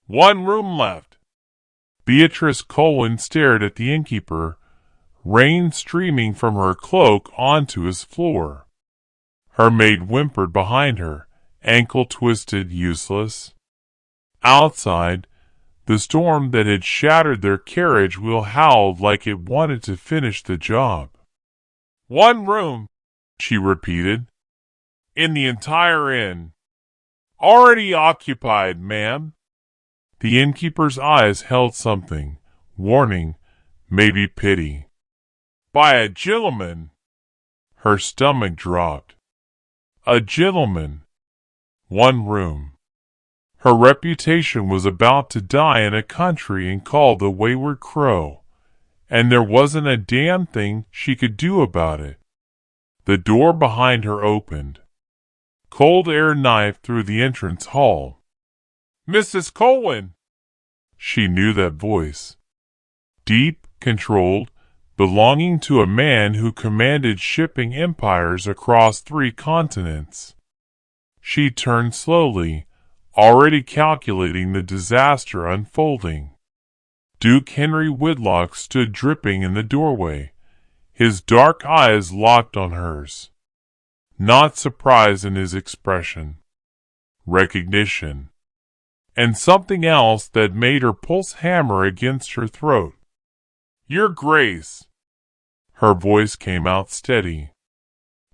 1 room left. Beatrice Colwyn stared at the innkeeper, rain streaming from her cloak onto his floor. Her maid whimpered behind her, ankle twisted, useless. Outside, the storm that had shattered their carriage wheel howled like it wanted to finish the job. 1 room, she repeated, in the entire inn. Already occupied, ma'am. The innkeeper's eyes held something, warning, maybe pity. By a gentleman. Her stomach dropped. A gentleman. 1 room. Her reputation was about to die in a country called the Wayward Crow, and there wasn't a damn thing she could do about it. The door behind her opened. Cold air knifed through the entrance hall. Mrs. Colwyn! She knew that voice. Deep, controlled, belonging to a man who commanded shipping empires across 3 continents. She turned slowly, already calculating the disaster unfolding. Duke Henry Whitlock stood dripping in the doorway, his dark eyes locked on hers. Not surprise in his expression. Recognition. And something else that made her pulse hammer against her throat. Your Grace. Her voice came out steady.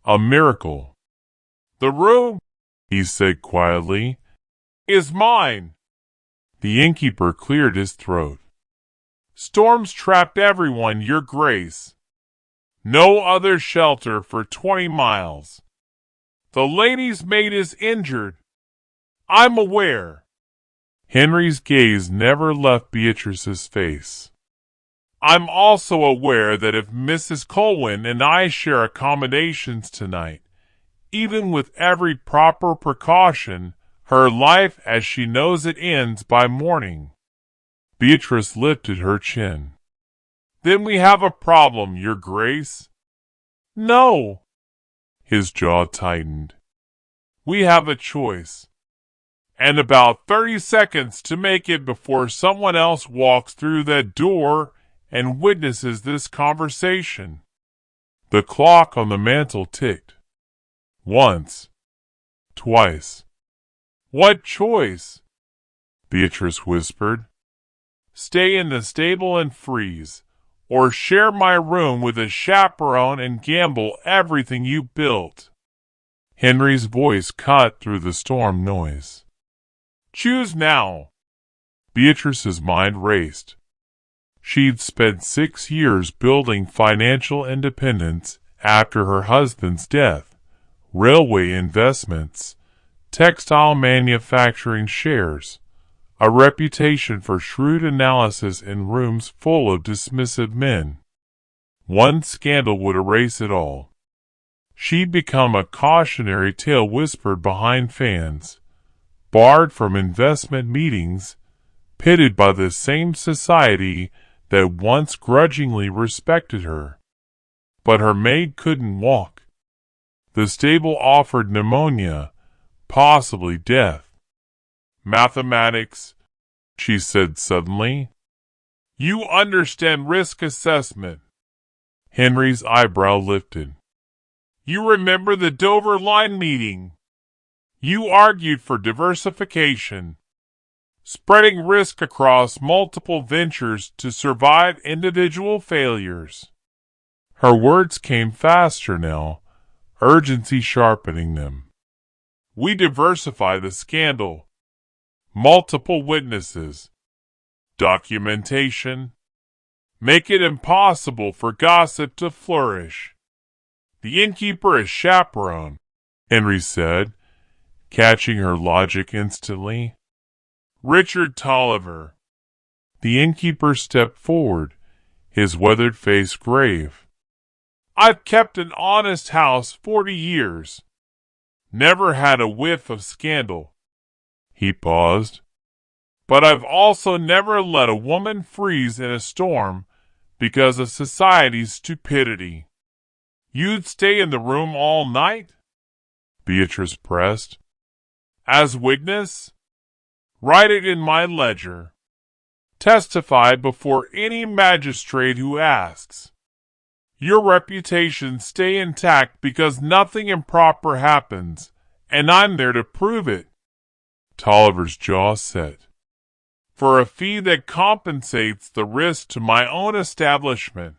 A miracle. The room, he said quietly, is mine. The innkeeper cleared his throat. Storms trapped everyone, Your Grace. No other shelter for 20 miles. The lady's maid is injured. I'm aware. Henry's gaze never left Beatrice's face. I'm also aware that if Mrs. Colwyn and I share accommodations tonight, even with every proper precaution, her life as she knows it ends by morning. Beatrice lifted her chin. Then we have a problem, Your Grace. No. His jaw tightened. We have a choice. And about 30 seconds to make it before someone else walks through that door and witnesses this conversation. The clock on the mantel ticked. Once. Twice. What choice? Beatrice whispered. Stay in the stable and freeze, or share my room with a chaperone and gamble everything you built. Henry's voice cut through the storm noise. Choose now. Beatrice's mind raced. She'd spent 6 years building financial independence after her husband's death, railway investments, textile manufacturing shares, a reputation for shrewd analysis in rooms full of dismissive men. One scandal would erase it all. She'd become a cautionary tale whispered behind fans, barred from investment meetings, pitted by the same society that once grudgingly respected her. But her maid couldn't walk. The stable offered pneumonia, possibly death. Mathematics, she said suddenly. You understand risk assessment. Henry's eyebrow lifted. You remember the Dover Line meeting. You argued for diversification, spreading risk across multiple ventures to survive individual failures. Her words came faster now, urgency sharpening them. We diversify the scandal. Multiple witnesses. Documentation. Make it impossible for gossip to flourish. The innkeeper is chaperone, Henry said, catching her logic instantly. Richard Tolliver. The innkeeper stepped forward, his weathered face grave. I've kept an honest house 40 years. Never had a whiff of scandal. He paused. But I've also never let a woman freeze in a storm because of society's stupidity. You'd stay in the room all night? Beatrice pressed. As witness? Write it in my ledger. Testify before any magistrate who asks. Your reputation stay intact because nothing improper happens, and I'm there to prove it." Tolliver's jaw set. "For a fee that compensates the risk to my own establishment."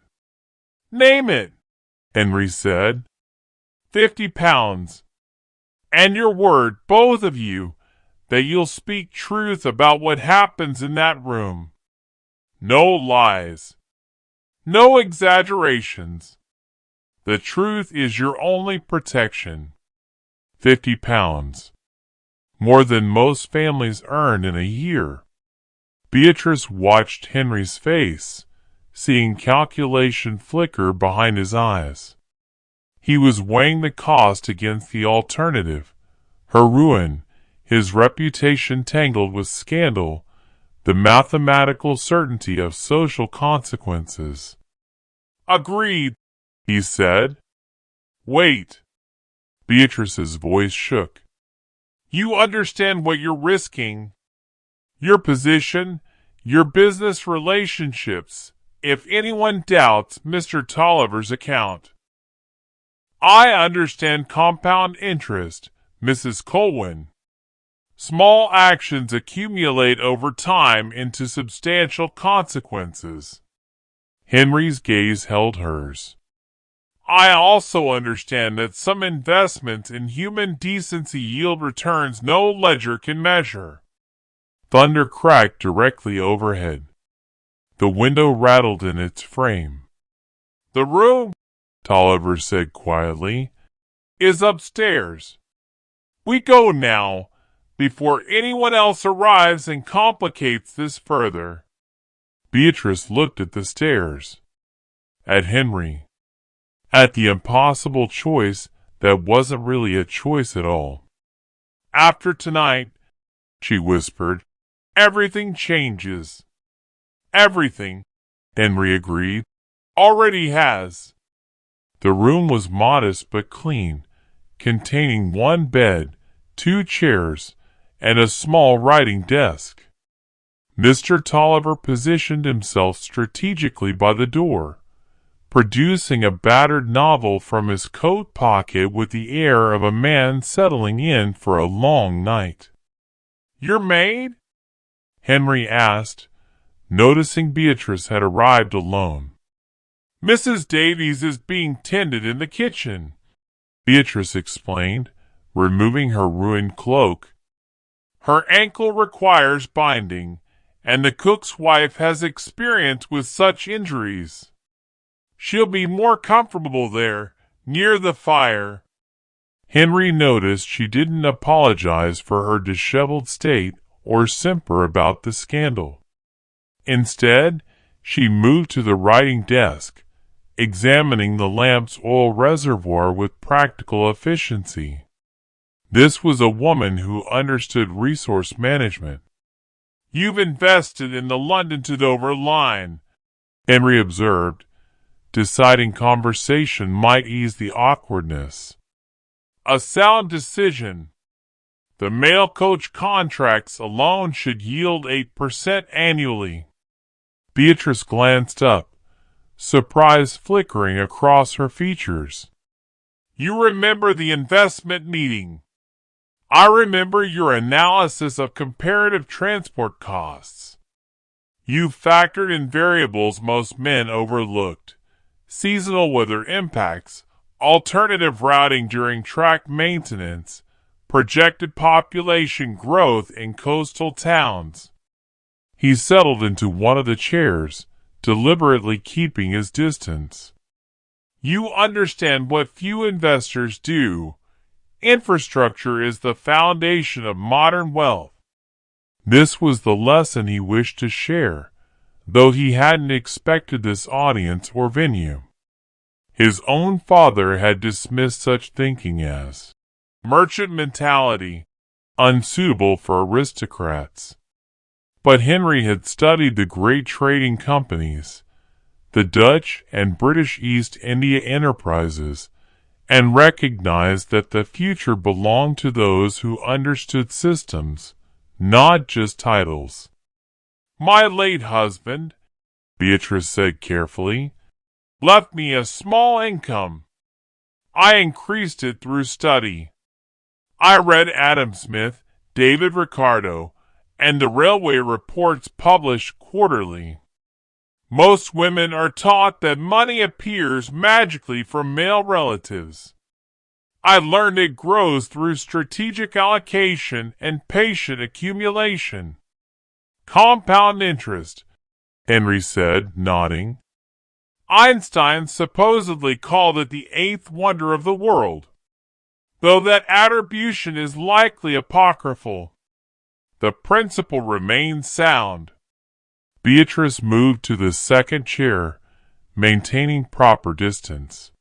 "Name it," Henry said. £50. And your word, both of you, that you'll speak truth about what happens in that room. No lies. No exaggerations. The truth is your only protection. £50. More than most families earn in a year. Beatrice watched Henry's face, seeing calculation flicker behind his eyes. He was weighing the cost against the alternative, her ruin, his reputation tangled with scandal, the mathematical certainty of social consequences. "Agreed," he said. "Wait." Beatrice's voice shook. "You understand what you're risking. Your position, your business relationships, if anyone doubts Mr. Tolliver's account." "I understand compound interest, Mrs. Colwyn. Small actions accumulate over time into substantial consequences." Henry's gaze held hers. "I also understand that some investments in human decency yield returns no ledger can measure." Thunder cracked directly overhead. The window rattled in its frame. "The room," Tolliver said quietly, "is upstairs. We go now, before anyone else arrives and complicates this further." Beatrice looked at the stairs, at Henry, at the impossible choice that wasn't really a choice at all. "After tonight," she whispered, "everything changes." "Everything," Henry agreed, "already has." The room was modest but clean, containing one bed, 2 chairs, and a small writing desk. Mr. Tolliver positioned himself strategically by the door, producing a battered novel from his coat pocket with the air of a man settling in for a long night. "Your maid?" Henry asked, noticing Beatrice had arrived alone. "Mrs. Davies is being tended in the kitchen," Beatrice explained, removing her ruined cloak. "Her ankle requires binding, and the cook's wife has experience with such injuries. She'll be more comfortable there, near the fire." Henry noticed she didn't apologize for her disheveled state or simper about the scandal. Instead, she moved to the writing desk, examining the lamp's oil reservoir with practical efficiency. This was a woman who understood resource management. "You've invested in the London to Dover line," Henry observed, deciding conversation might ease the awkwardness. "A sound decision. The mail coach contracts alone should yield 8% annually." Beatrice glanced up, surprise flickering across her features. "You remember the investment meeting. I remember your analysis of comparative transport costs. You factored in variables most men overlooked: seasonal weather impacts, alternative routing during track maintenance, projected population growth in coastal towns." He settled into one of the chairs, deliberately keeping his distance. "You understand what few investors do. Infrastructure is the foundation of modern wealth." This was the lesson he wished to share, though he hadn't expected this audience or venue. His own father had dismissed such thinking as merchant mentality, unsuitable for aristocrats. But Henry had studied the great trading companies, the Dutch and British East India enterprises, and recognized that the future belonged to those who understood systems, not just titles. My late husband, Beatrice said carefully, left me a small income. I increased it through study. I read Adam Smith, David Ricardo, and the railway reports published quarterly. Most women are taught that money appears magically from male relatives. I learned it grows through strategic allocation and patient accumulation. Compound interest, Henry said, nodding. Einstein supposedly called it the eighth wonder of the world, though that attribution is likely apocryphal. The principle remains sound. Beatrice moved to the second chair, maintaining proper distance.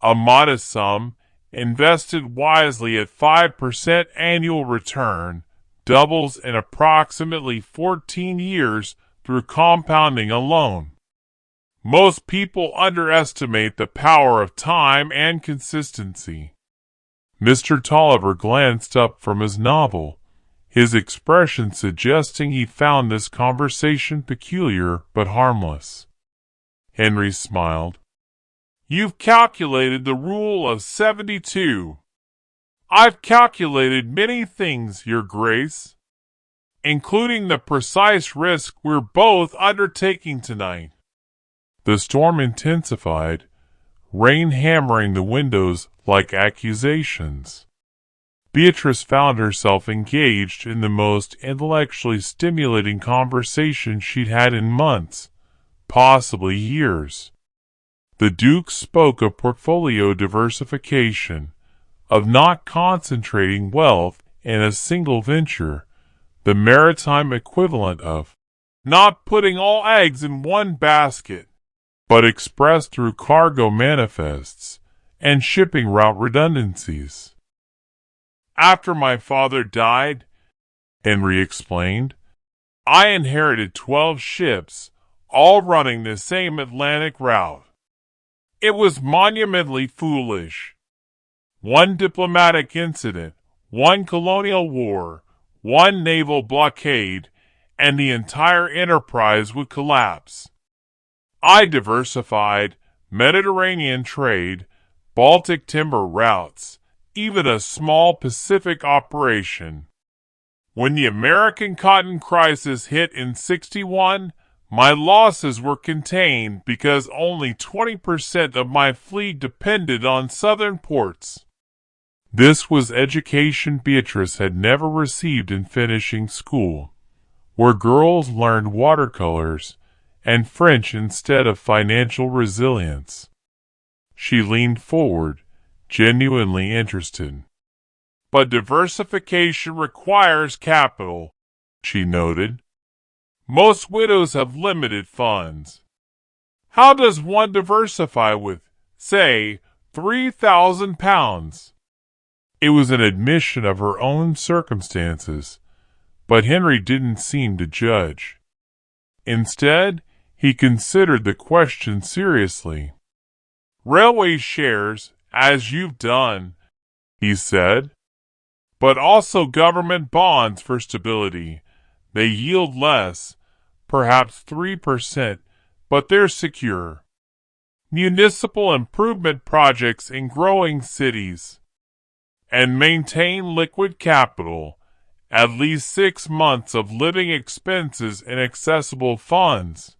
A modest sum, invested wisely at 5% annual return, doubles in approximately 14 years through compounding alone. Most people underestimate the power of time and consistency. Mr. Tolliver glanced up from his novel, his expression suggesting he found this conversation peculiar but harmless. Henry smiled. You've calculated the rule of 72. I've calculated many things, Your Grace, including the precise risk we're both undertaking tonight. The storm intensified, rain hammering the windows like accusations. Beatrice found herself engaged in the most intellectually stimulating conversation she'd had in months, possibly years. The Duke spoke of portfolio diversification, of not concentrating wealth in a single venture, the maritime equivalent of not putting all eggs in one basket, but expressed through cargo manifests and shipping route redundancies. After my father died, Henry explained, I inherited 12 ships, all running the same Atlantic route. It was monumentally foolish. One diplomatic incident, one colonial war, one naval blockade, and the entire enterprise would collapse. I diversified Mediterranean trade, Baltic timber routes, even a small Pacific operation. When the American cotton crisis hit in '61, my losses were contained because only 20% of my fleet depended on southern ports. This was education Beatrice had never received in finishing school, where girls learned watercolors and French instead of financial resilience. She leaned forward, genuinely interested. But diversification requires capital, she noted. Most widows have limited funds. How does one diversify with, say, £3,000? It was an admission of her own circumstances, but Henry didn't seem to judge. Instead, he considered the question seriously. Railway shares, as you've done, he said, but also government bonds for stability. They yield less, perhaps 3%, but they're secure. Municipal improvement projects in growing cities. And maintain liquid capital, at least 6 months of living expenses in accessible funds.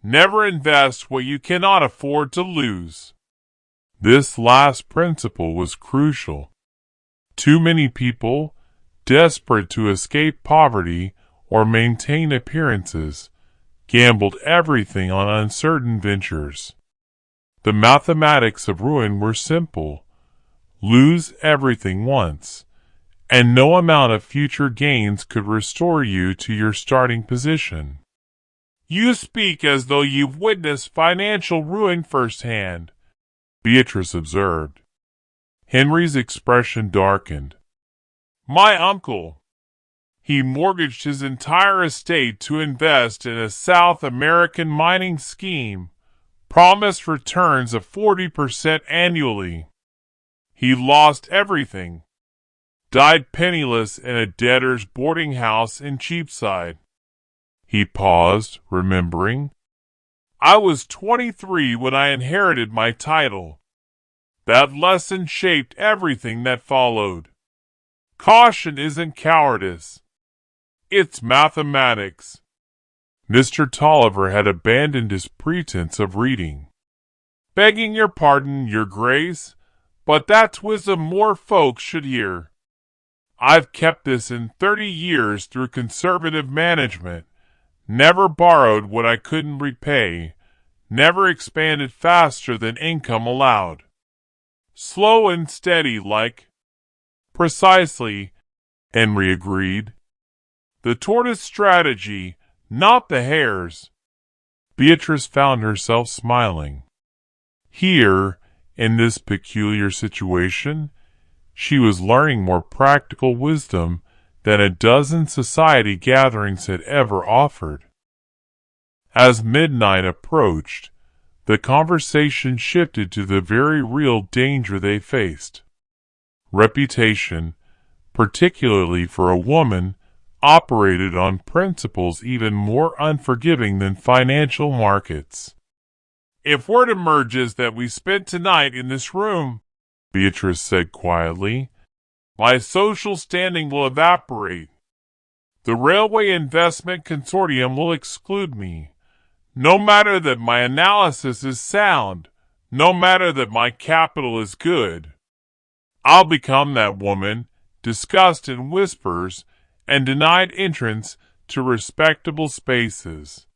Never invest what you cannot afford to lose. This last principle was crucial. Too many people, desperate to escape poverty or maintain appearances, gambled everything on uncertain ventures. The mathematics of ruin were simple. Lose everything once, and no amount of future gains could restore you to your starting position. You speak as though you've witnessed financial ruin firsthand, Beatrice observed. Henry's expression darkened. My uncle. He mortgaged his entire estate to invest in a South American mining scheme, promised returns of 40% annually. He lost everything. died penniless in a debtor's boarding house in Cheapside. He paused, remembering. I was 23 when I inherited my title. That lesson shaped everything that followed. Caution isn't cowardice. It's mathematics. Mr. Tolliver had abandoned his pretense of reading. Begging your pardon, your grace, but that's wisdom more folks should hear. I've kept this in 30 years through conservative management, never borrowed what I couldn't repay, never expanded faster than income allowed. Slow and steady like. Precisely, Henry agreed. The tortoise strategy, not the hare's. Beatrice found herself smiling. Here, in this peculiar situation, she was learning more practical wisdom than a dozen society gatherings had ever offered. As midnight approached, the conversation shifted to the very real danger they faced. Reputation, particularly for a woman, operated on principles even more unforgiving than financial markets. If word emerges that we spent tonight in this room, Beatrice said quietly, my social standing will evaporate. The Railway Investment Consortium will exclude me. No matter that my analysis is sound, no matter that my capital is good. I'll become that woman, discussed in whispers, and denied entrance to respectable spaces.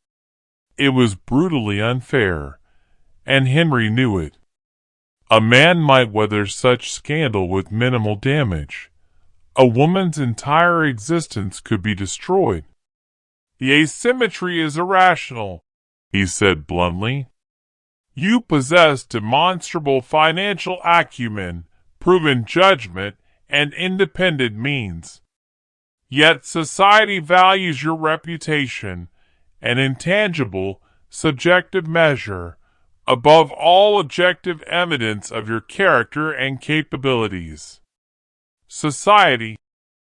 It was brutally unfair, and Henry knew it. A man might weather such scandal with minimal damage. A woman's entire existence could be destroyed. The asymmetry is irrational, he said bluntly. You possess demonstrable financial acumen, proven judgment, and independent means. Yet society values your reputation, an intangible, subjective measure, above all objective evidence of your character and capabilities. Society,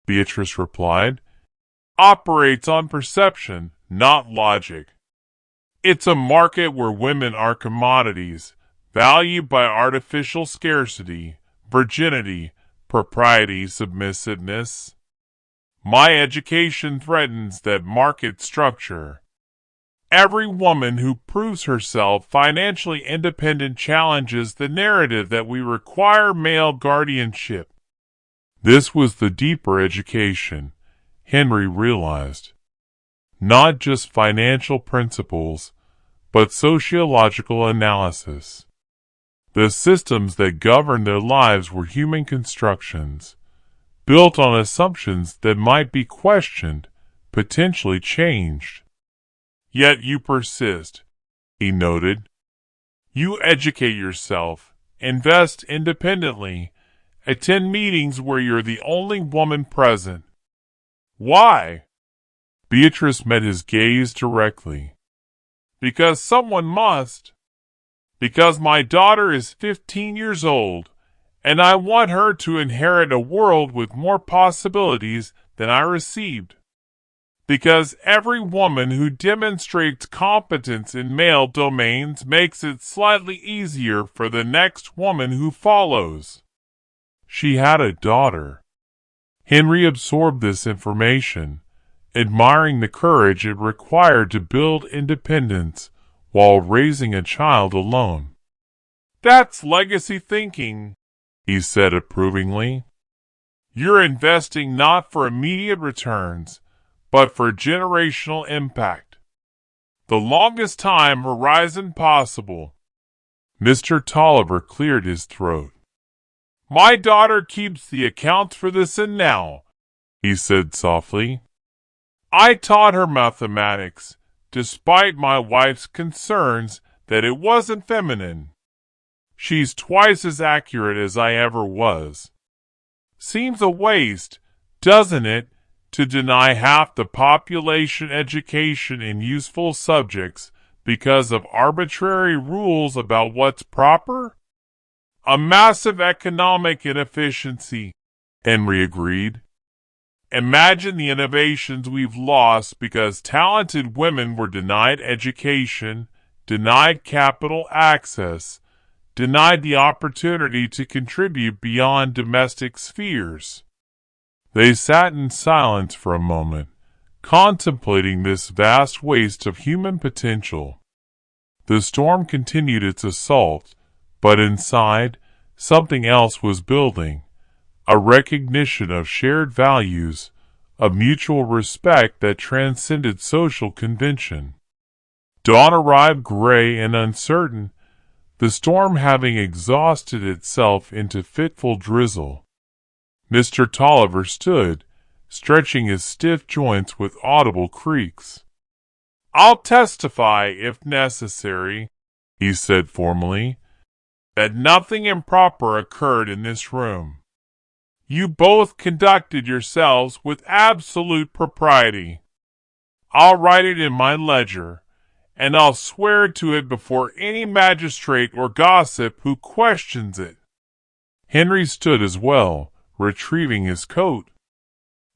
Beatrice replied, operates on perception, not logic. It's a market where women are commodities, valued by artificial scarcity, virginity, propriety, submissiveness. My education threatens that market structure. Every woman who proves herself financially independent challenges the narrative that we require male guardianship. This was the deeper education, Henry realized. Not just financial principles, but sociological analysis. The systems that governed their lives were human constructions, built on assumptions that might be questioned, potentially changed. Yet you persist, he noted. You educate yourself, invest independently, attend meetings where you're the only woman present. Why? Beatrice met his gaze directly. Because someone must. Because my daughter is 15 years old, and I want her to inherit a world with more possibilities than I received. Because every woman who demonstrates competence in male domains makes it slightly easier for the next woman who follows. She had a daughter. Henry absorbed this information, admiring the courage it required to build independence while raising a child alone. That's legacy thinking, he said approvingly. You're investing not for immediate returns, but for generational impact. The longest time horizon possible. Mr. Tolliver cleared his throat. My daughter keeps the accounts for this and now, he said softly. I taught her mathematics, despite my wife's concerns that it wasn't feminine. She's twice as accurate as I ever was. Seems a waste, doesn't it, to deny half the population education in useful subjects because of arbitrary rules about what's proper? A massive economic inefficiency, Henry agreed. Imagine the innovations we've lost because talented women were denied education, denied capital access, denied the opportunity to contribute beyond domestic spheres. They sat in silence for a moment, contemplating this vast waste of human potential. The storm continued its assault, but inside, something else was building, a recognition of shared values, a mutual respect that transcended social convention. Dawn arrived gray and uncertain, the storm having exhausted itself into fitful drizzle. Mr. Tolliver stood, stretching his stiff joints with audible creaks. "I'll testify, if necessary," he said formally, "that nothing improper occurred in this room. You both conducted yourselves with absolute propriety. I'll write it in my ledger, and I'll swear to it before any magistrate or gossip who questions it." Henry stood as well, retrieving his coat.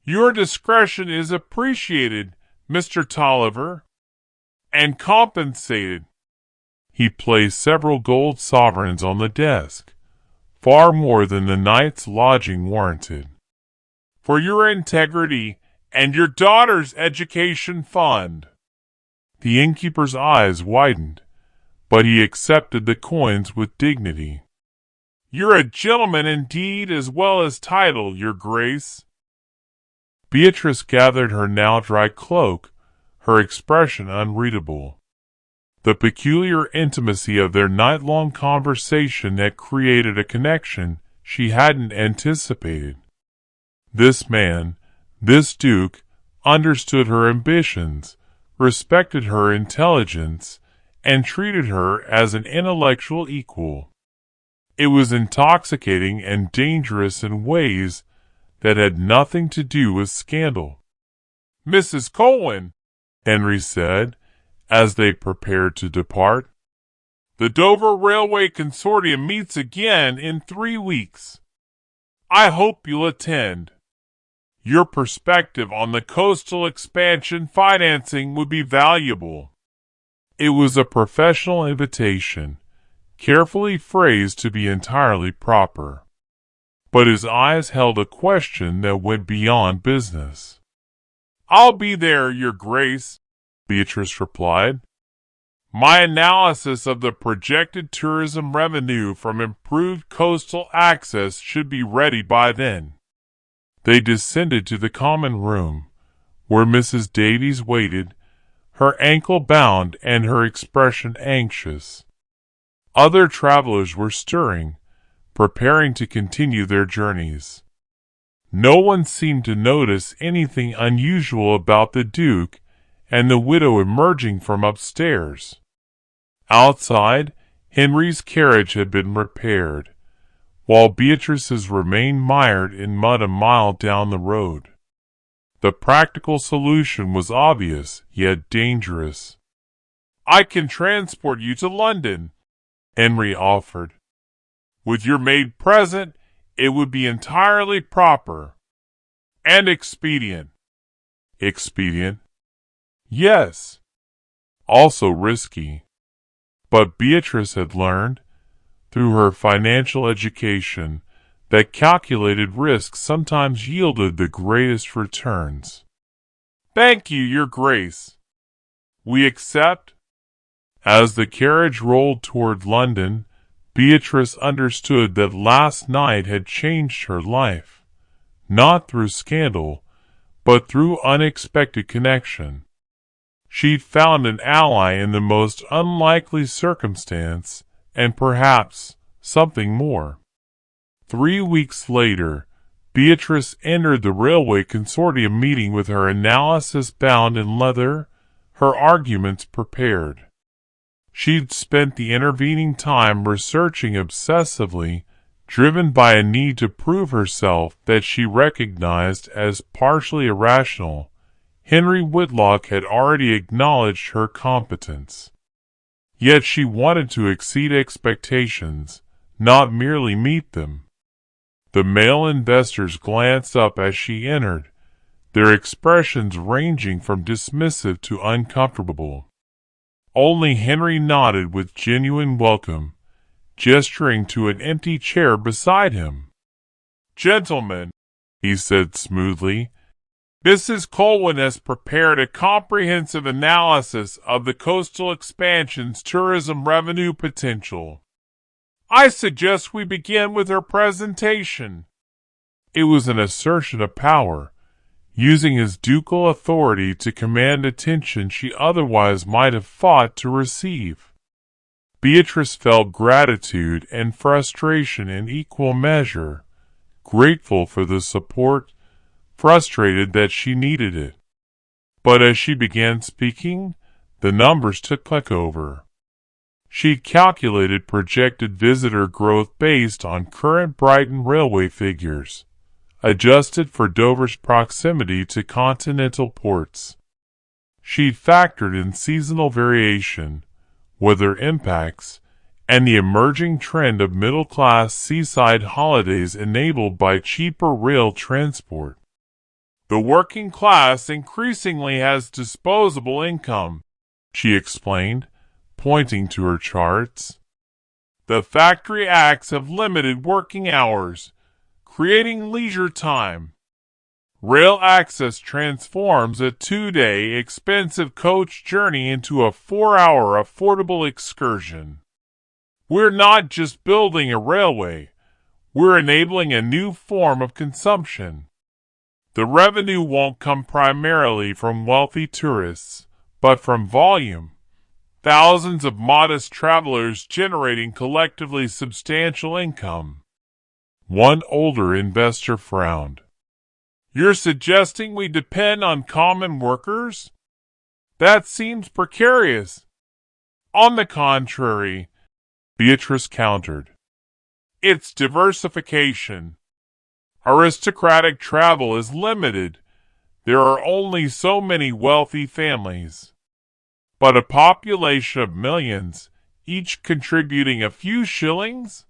"Your discretion is appreciated, Mr. Tolliver, and compensated." He placed several gold sovereigns on the desk, far more than the night's lodging warranted. "For your integrity and your daughter's education fund." The innkeeper's eyes widened, but he accepted the coins with dignity. "You're a gentleman indeed as well as title, your grace." Beatrice gathered her now dry cloak, her expression unreadable. The peculiar intimacy of their night-long conversation had created a connection she hadn't anticipated. This man, this Duke, understood her ambitions, respected her intelligence, and treated her as an intellectual equal. It was intoxicating and dangerous in ways that had nothing to do with scandal. "Mrs. Colwyn," Henry said, as they prepared to depart, "the Dover Railway Consortium meets again in 3 weeks. I hope you'll attend. Your perspective on the coastal expansion financing would be valuable." It was a professional invitation, carefully phrased to be entirely proper. But his eyes held a question that went beyond business. "I'll be there, your grace," Beatrice replied. "My analysis of the projected tourism revenue from improved coastal access should be ready by then." They descended to the common room, where Mrs. Davies waited, her ankle bound and her expression anxious. Other travelers were stirring, preparing to continue their journeys. No one seemed to notice anything unusual about the Duke and the widow emerging from upstairs. Outside, Henry's carriage had been repaired, while Beatrice's remained mired in mud a mile down the road. The practical solution was obvious, yet dangerous. "I can transport you to London," Henry offered. "With your maid present, it would be entirely proper. And expedient." "Expedient?" "Yes." "Also risky." But Beatrice had learned, through her financial education, that calculated risk sometimes yielded the greatest returns. "Thank you, your grace. We accept." As the carriage rolled toward London, Beatrice understood that last night had changed her life, not through scandal, but through unexpected connection. She'd found an ally in the most unlikely circumstance, and perhaps something more. 3 weeks later, Beatrice entered the Railway Consortium meeting with her analysis bound in leather, her arguments prepared. She'd spent the intervening time researching obsessively, driven by a need to prove herself that she recognized as partially irrational. Henry Whitlock had already acknowledged her competence. Yet she wanted to exceed expectations, not merely meet them. The male investors glanced up as she entered, their expressions ranging from dismissive to uncomfortable. Only Henry nodded with genuine welcome, gesturing to an empty chair beside him. "Gentlemen," he said smoothly, "Mrs. Colwyn has prepared a comprehensive analysis of the coastal expansion's tourism revenue potential. I suggest we begin with her presentation." It was an assertion of power, using his ducal authority to command attention she otherwise might have fought to receive. Beatrice felt gratitude and frustration in equal measure, grateful for the support, frustrated that she needed it. But as she began speaking, the numbers took over. She calculated projected visitor growth based on current Brighton railway figures, adjusted for Dover's proximity to continental ports. She'd factored in seasonal variation, weather impacts, and the emerging trend of middle-class seaside holidays enabled by cheaper rail transport. "The working class increasingly has disposable income," she explained, pointing to her charts. "The factory acts have limited working hours, creating leisure time. Rail access transforms a 2-day expensive coach journey into a 4-hour affordable excursion. We're not just building a railway, we're enabling a new form of consumption. The revenue won't come primarily from wealthy tourists, but from volume. Thousands of modest travelers generating collectively substantial income." One older investor frowned. "You're suggesting we depend on common workers? That seems precarious." "On the contrary," Beatrice countered, "it's diversification. Aristocratic travel is limited. There are only so many wealthy families. But a population of millions, each contributing a few shillings?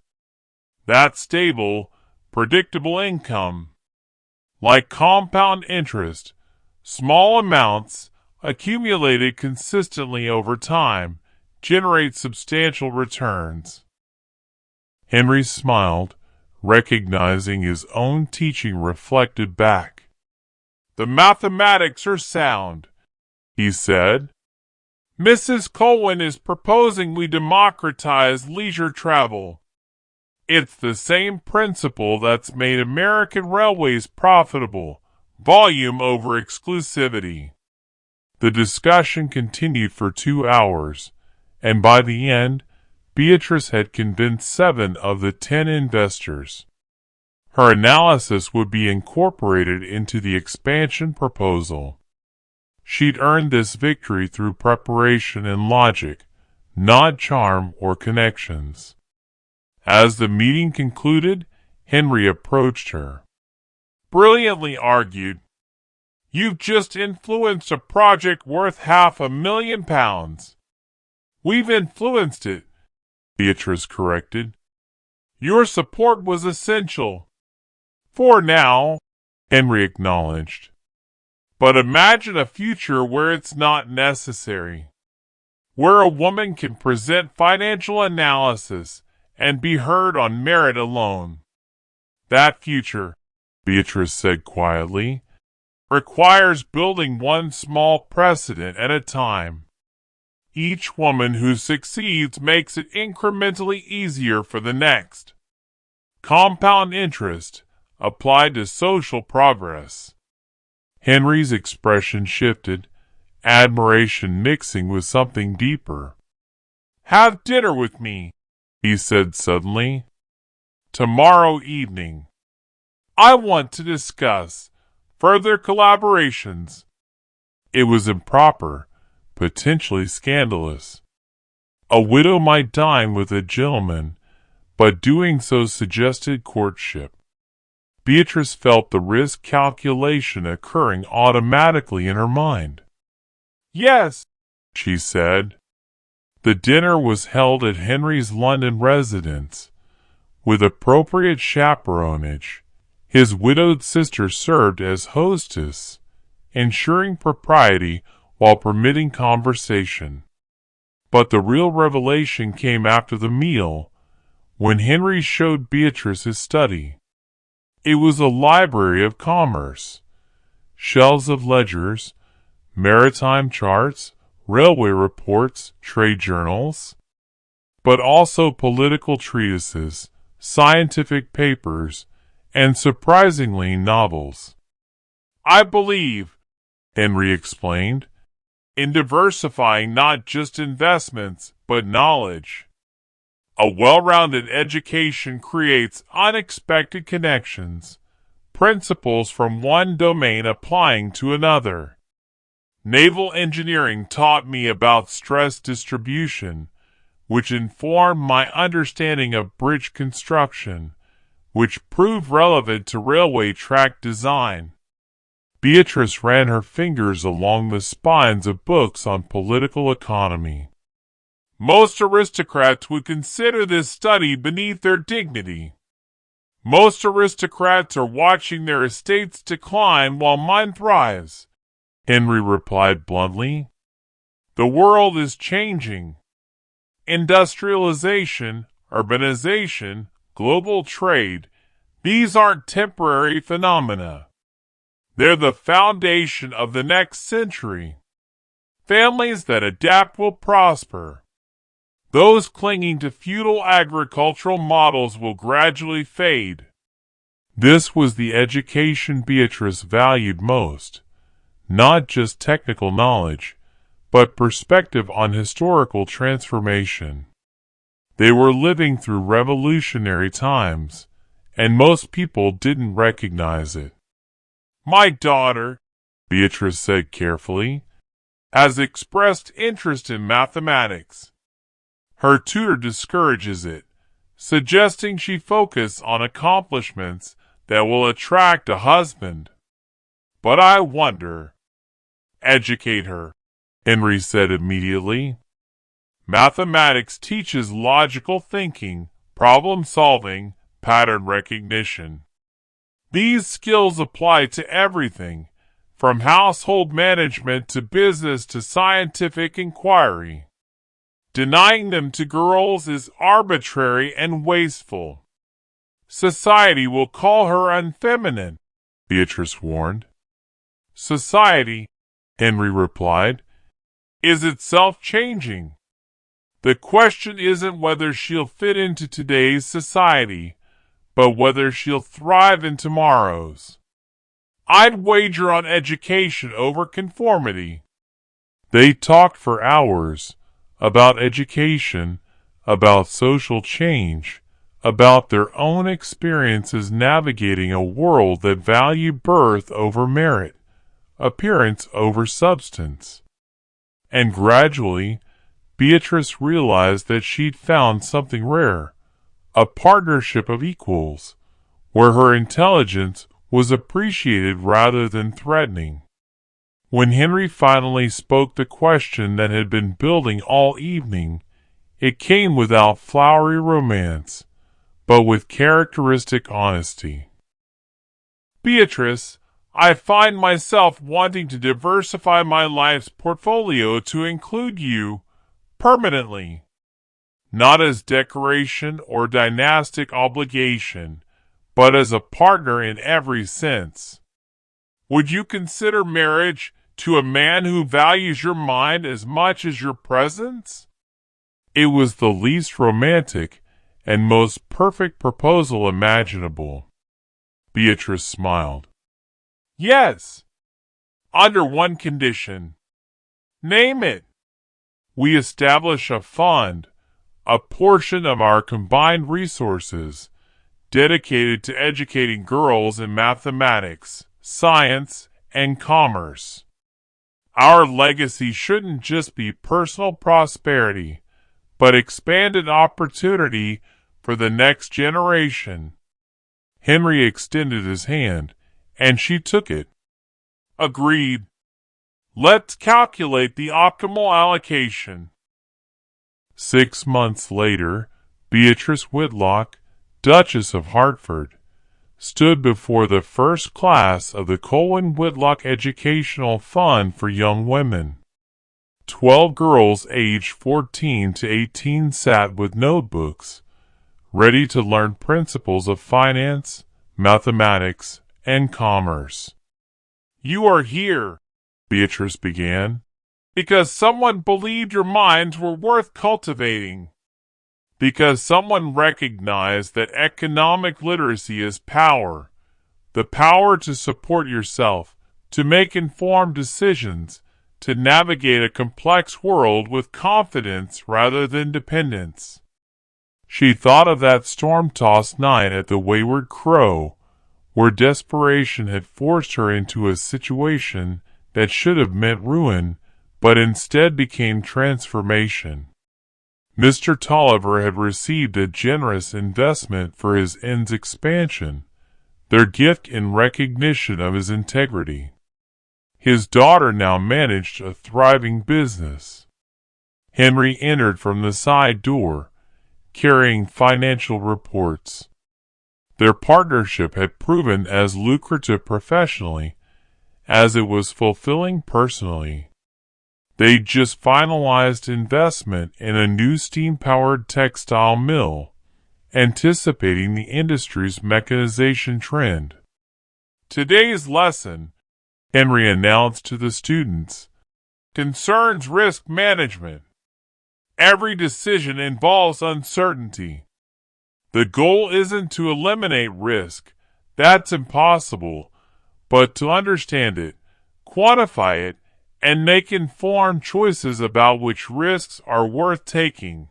That's stable, predictable income. Like compound interest, small amounts, accumulated consistently over time, generate substantial returns." Henry smiled, recognizing his own teaching reflected back. "The mathematics are sound," he said. "Mrs. Colwyn is proposing we democratize leisure travel. It's the same principle that's made American railways profitable, volume over exclusivity." The discussion continued for 2 hours, and by the end, Beatrice had convinced 7 of the 10 investors. Her analysis would be incorporated into the expansion proposal. She'd earned this victory through preparation and logic, not charm or connections. As the meeting concluded, Henry approached her. "Brilliantly argued. You've just influenced a project worth £500,000. "We've influenced it," Beatrice corrected. "Your support was essential." "For now," Henry acknowledged. "But imagine a future where it's not necessary. Where a woman can present financial analysis and be heard on merit alone. That future," Beatrice said quietly, "requires building one small precedent at a time. Each woman who succeeds makes it incrementally easier for the next. Compound interest applied to social progress." Henry's expression shifted, admiration mixing with something deeper. "Have dinner with me," he said suddenly. "Tomorrow evening. I want to discuss further collaborations." It was improper, potentially scandalous. A widow might dine with a gentleman, but doing so suggested courtship. Beatrice felt the risk calculation occurring automatically in her mind. "Yes," she said. The dinner was held at Henry's London residence, With appropriate chaperonage, his widowed sister served as hostess, ensuring propriety while permitting conversation. But the real revelation came after the meal, when Henry showed Beatrice his study. It was a library of commerce, shelves of ledgers, maritime charts, railway reports, trade journals, but also political treatises, scientific papers, and surprisingly novels. "I believe," Henry explained, "in diversifying not just investments, but knowledge. A well-rounded education creates unexpected connections, principles from one domain applying to another. Naval engineering taught me about stress distribution, which informed my understanding of bridge construction, which proved relevant to railway track design." Beatrice ran her fingers along the spines of books on political economy. "Most aristocrats would consider this study beneath their dignity. Most aristocrats are watching their estates decline while mine thrives," Henry replied bluntly. "The world is changing. Industrialization, urbanization, global trade, these aren't temporary phenomena. They're the foundation of the next century. Families that adapt will prosper. Those clinging to feudal agricultural models will gradually fade." This was the education Beatrice valued most, not just technical knowledge, but perspective on historical transformation. They were living through revolutionary times, and most people didn't recognize it. "My daughter," Beatrice said carefully, "has expressed interest in mathematics. Her tutor discourages it, suggesting she focus on accomplishments that will attract a husband. But I wonder." "Educate her," Henry said immediately. "Mathematics teaches logical thinking, problem-solving, pattern recognition. These skills apply to everything, from household management to business to scientific inquiry. Denying them to girls is arbitrary and wasteful. Society will call her unfeminine," Beatrice warned. "Society," Henry replied, "is itself changing. The question isn't whether she'll fit into today's society, but whether she'll thrive in tomorrow's. I'd wager on education over conformity." They talked for hours about education, about social change, about their own experiences navigating a world that valued birth over merit, appearance over substance. And gradually, Beatrice realized that she'd found something rare, a partnership of equals, where her intelligence was appreciated rather than threatening. When Henry finally spoke the question that had been building all evening, it came without flowery romance, but with characteristic honesty. "Beatrice, I find myself wanting to diversify my life's portfolio to include you permanently. Not as decoration or dynastic obligation, but as a partner in every sense. Would you consider marriage to a man who values your mind as much as your presence?" It was the least romantic and most perfect proposal imaginable. Beatrice smiled. "Yes, under one condition." "Name it." "We establish a fund, a portion of our combined resources, dedicated to educating girls in mathematics, science, and commerce. Our legacy shouldn't just be personal prosperity, but expanded opportunity for the next generation." Henry extended his hand, and she took it. "Agreed. Let's calculate the optimal allocation." 6 months later, Beatrice Whitlock, Duchess of Hertford, stood before the first class of the Colwyn Whitlock Educational Fund for Young Women. 12 girls aged 14 to 18 sat with notebooks, ready to learn principles of finance, mathematics, and commerce. "You are here," Beatrice began, "because someone believed your minds were worth cultivating. Because someone recognized that economic literacy is power, the power to support yourself, to make informed decisions, to navigate a complex world with confidence rather than dependence." She thought of that storm-tossed night at the Wayward Crow, where desperation had forced her into a situation that should have meant ruin, but instead became transformation. Mr. Tolliver had received a generous investment for his end's expansion, their gift in recognition of his integrity. His daughter now managed a thriving business. Henry entered from the side door, carrying financial reports. Their partnership had proven as lucrative professionally as it was fulfilling personally. They just finalized investment in a new steam-powered textile mill, anticipating the industry's mechanization trend. "Today's lesson," Henry announced to the students, "concerns risk management. Every decision involves uncertainty. The goal isn't to eliminate risk, that's impossible, but to understand it, quantify it, and make informed choices about which risks are worth taking."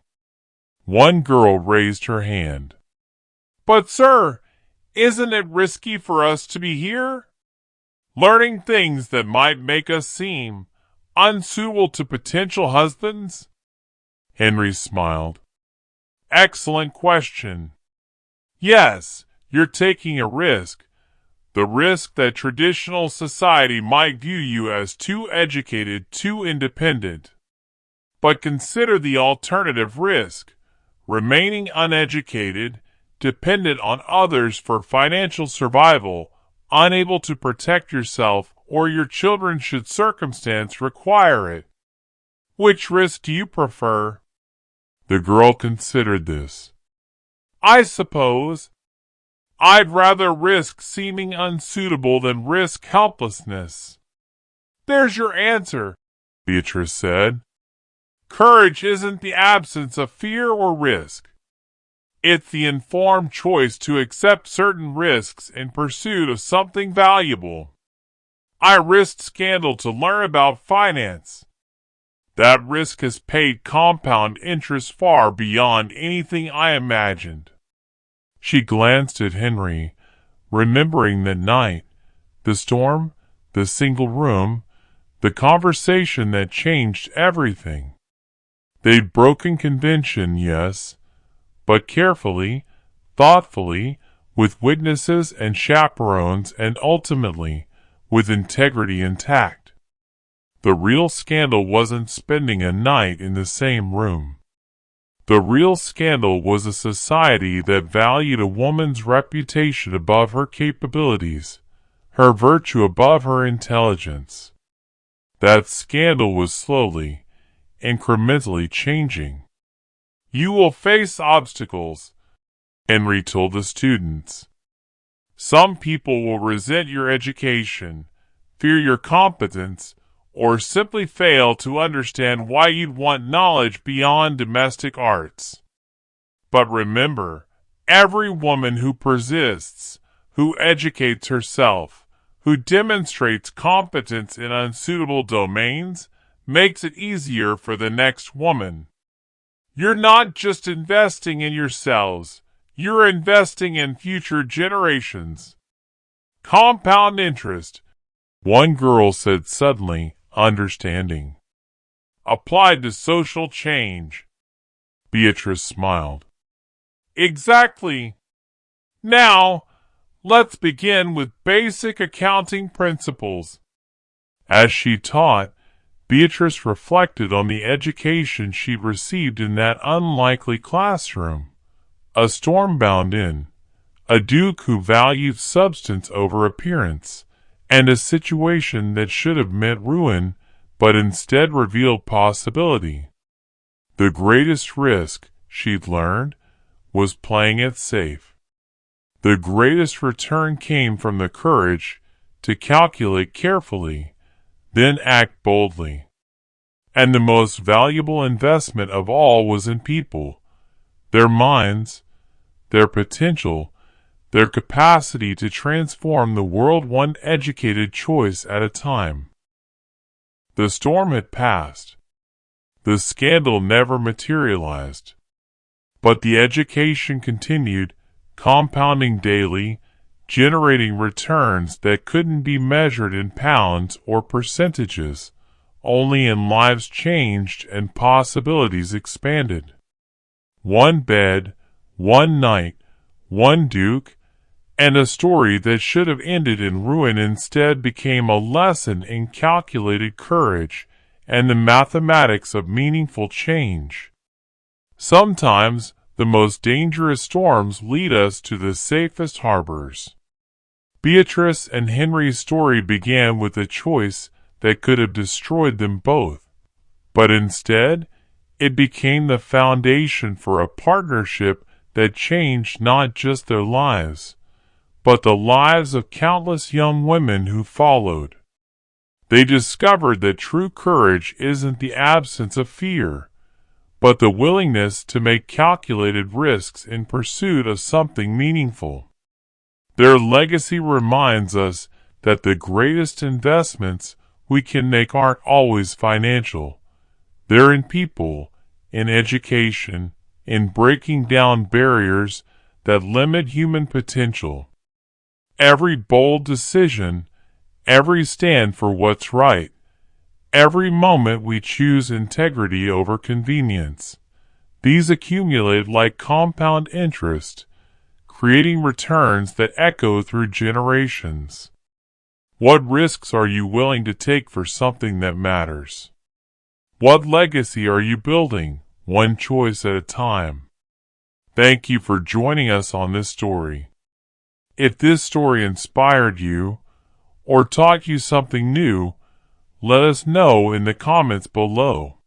One girl raised her hand. "But sir, isn't it risky for us to be here? Learning things that might make us seem unsuitable to potential husbands?" Henry smiled. "Excellent question. Yes, you're taking a risk. The risk that traditional society might view you as too educated, too independent. But consider the alternative risk, remaining uneducated, dependent on others for financial survival, unable to protect yourself or your children should circumstance require it. Which risk do you prefer?" The girl considered this. "I suppose I'd rather risk seeming unsuitable than risk helplessness." "There's your answer," Beatrice said. "Courage isn't the absence of fear or risk. It's the informed choice to accept certain risks in pursuit of something valuable. I risked scandal to learn about finance. That risk has paid compound interest far beyond anything I imagined." She glanced at Henry, remembering that night, the storm, the single room, the conversation that changed everything. They'd broken convention, yes, but carefully, thoughtfully, with witnesses and chaperones, and ultimately, with integrity intact. The real scandal wasn't spending a night in the same room. The real scandal was a society that valued a woman's reputation above her capabilities, her virtue above her intelligence. That scandal was slowly, incrementally changing. "You will face obstacles," Henry told the students. "Some people will resent your education, fear your competence, or simply fail to understand why you'd want knowledge beyond domestic arts. But remember, every woman who persists, who educates herself, who demonstrates competence in unsuitable domains, makes it easier for the next woman. You're not just investing in yourselves, you're investing in future generations. Compound interest," one girl said suddenly, understanding. "Applied to social change." Beatrice smiled. "Exactly. Now, let's begin with basic accounting principles." As she taught, Beatrice reflected on the education she'd received in that unlikely classroom. A storm-bound inn, a duke who valued substance over appearance, and a situation that should have meant ruin, but instead revealed possibility. The greatest risk, she'd learned, was playing it safe. The greatest return came from the courage to calculate carefully, then act boldly. And the most valuable investment of all was in people, their minds, their potential, their capacity to transform the world one educated choice at a time. The storm had passed. The scandal never materialized. But the education continued, compounding daily, generating returns that couldn't be measured in pounds or percentages, only in lives changed and possibilities expanded. One bed, one night, one duke, and a story that should have ended in ruin instead became a lesson in calculated courage and the mathematics of meaningful change. Sometimes the most dangerous storms lead us to the safest harbors. Beatrice and Henry's story began with a choice that could have destroyed them both, but instead, it became the foundation for a partnership that changed not just their lives, but the lives of countless young women who followed. They discovered that true courage isn't the absence of fear, but the willingness to make calculated risks in pursuit of something meaningful. Their legacy reminds us that the greatest investments we can make aren't always financial. They're in people, in education, in breaking down barriers that limit human potential. Every bold decision, every stand for what's right, every moment we choose integrity over convenience. These accumulate like compound interest, creating returns that echo through generations. What risks are you willing to take for something that matters? What legacy are you building, one choice at a time? Thank you for joining us on this story. If this story inspired you, or taught you something new, let us know in the comments below.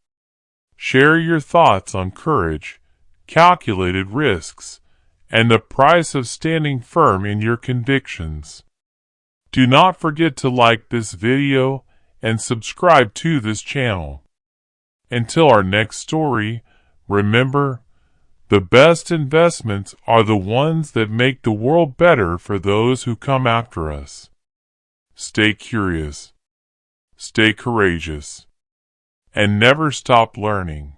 Share your thoughts on courage, calculated risks, and the price of standing firm in your convictions. Do not forget to like this video and subscribe to this channel. Until our next story, remember, the best investments are the ones that make the world better for those who come after us. Stay curious, stay courageous, and never stop learning.